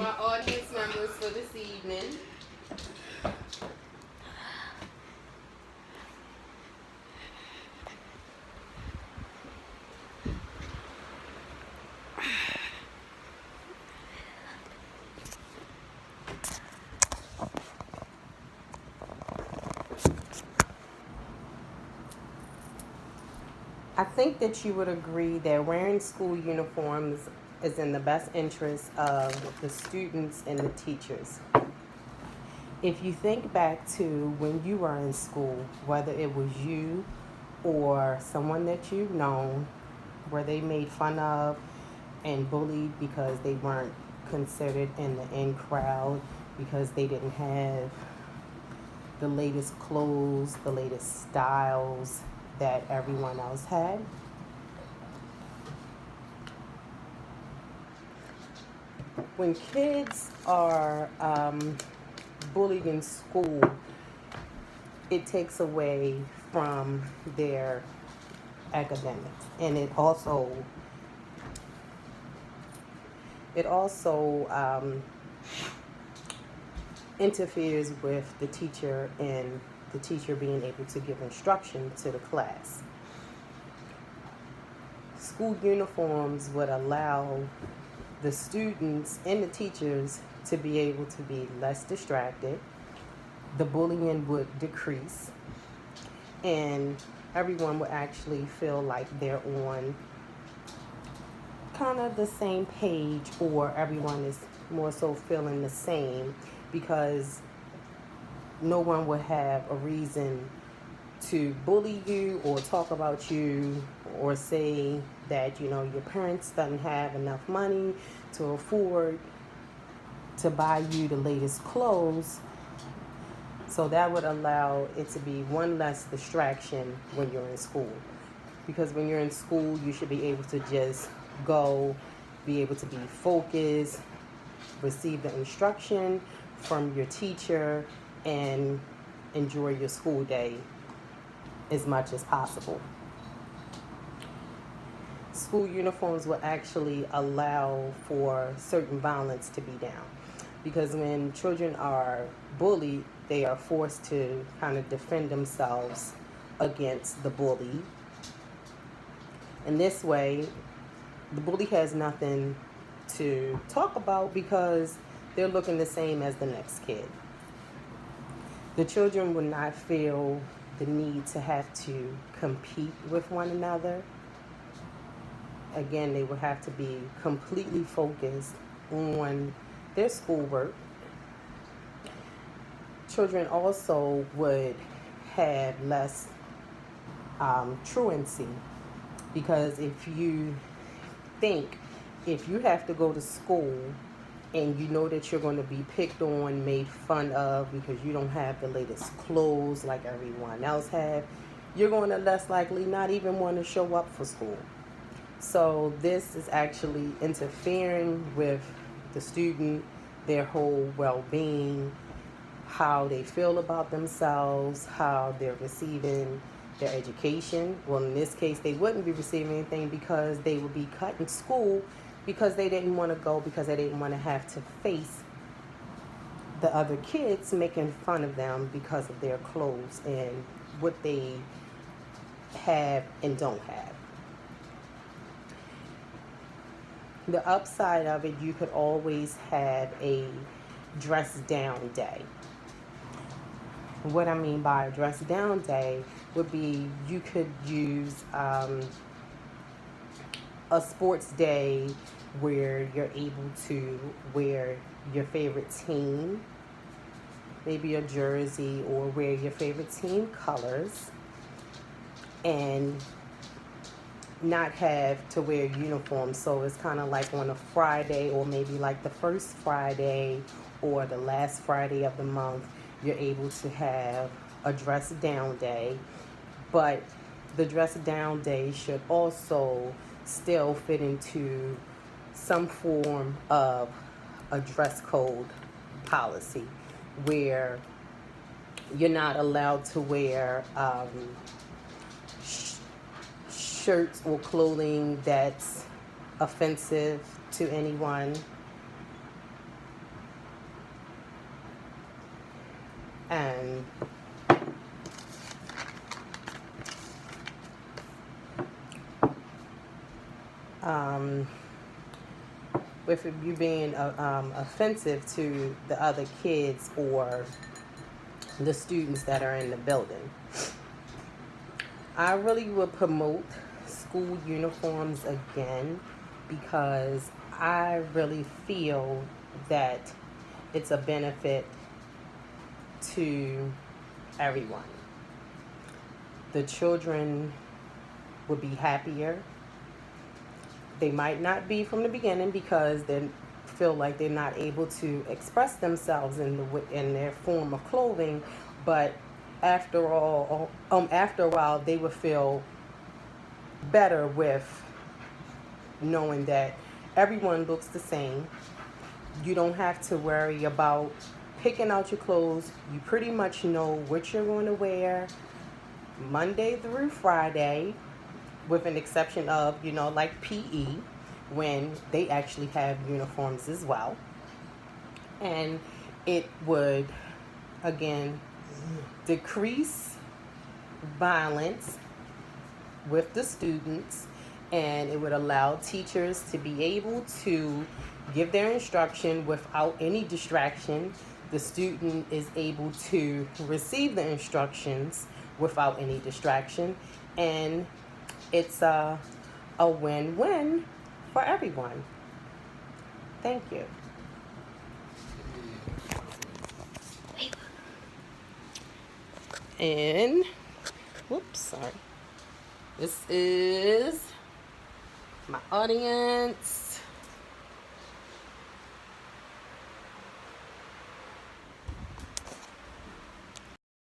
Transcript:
my audience members for this evening. I think that you would agree that wearing school uniforms is in the best interest of the students and the teachers. If you think back to when you were in school, whether it was you or someone that you've known, where they made fun of and bullied because they weren't considered in the in crowd because they didn't have the latest clothes, the latest styles that everyone else had. When kids are bullied in school, it takes away from their academics, and it also interferes with the teacher and the teacher being able to give instruction to the class. School uniforms would allow the students and the teachers to be able to be less distracted. The bullying would decrease, and everyone would actually feel like they're on kind of the same page, or everyone is more so feeling the same, because no one would have a reason to bully you or talk about you or say that, you know, your parents doesn't have enough money to afford to buy you the latest clothes. So that would allow it to be one less distraction when you're in school. Because when you're in school, you should be able to just go, be able to be focused, receive the instruction from your teacher, and enjoy your school day as much as possible. School uniforms will actually allow for certain violence to be down, because when children are bullied, they are forced to kind of defend themselves against the bully. And this way, the bully has nothing to talk about because they're looking the same as the next kid. The children will not feel the need to have to compete with one another. Again, they will have to be completely focused on their schoolwork. Children also would have less truancy, because if you have to go to school and you know that you're going to be picked on, made fun of because you don't have the latest clothes like everyone else have, you're going to less likely not even want to show up for school. So this is actually interfering with the student, their whole well-being, how they feel about themselves, how they're receiving their education. Well, in this case, they wouldn't be receiving anything because they would be cut in school because they didn't want to go, because they didn't want to have to face the other kids making fun of them because of their clothes and what they have and don't have. The upside of it, you could always have a dress down day. What I mean by a dress down day would be you could use a sports day where you're able to wear your favorite team, maybe a jersey, or wear your favorite team colors, and not have to wear uniforms. So it's kind of like on a Friday, or maybe like the first Friday or the last Friday of the month, you're able to have a dress down day. But the dress down day should also still fit into some form of a dress code policy, where you're not allowed to wear shirts or clothing that's offensive to anyone. And with you being offensive to the other kids or the students that are in the building. I really would promote school uniforms again because I really feel that it's a benefit to everyone. The children would be happier. They might not be from the beginning because they feel like they're not able to express themselves in their form of clothing, but after a while, they would feel better with knowing that everyone looks the same. You don't have to worry about picking out your clothes. You pretty much know what you're going to wear Monday through Friday, with an exception of, like PE, when they actually have uniforms as well. And it would, again, decrease violence with the students, and it would allow teachers to be able to give their instruction without any distraction. The student is able to receive the instructions without any distraction, and it's a win-win for everyone. Thank you. And, whoops, sorry. This is my audience.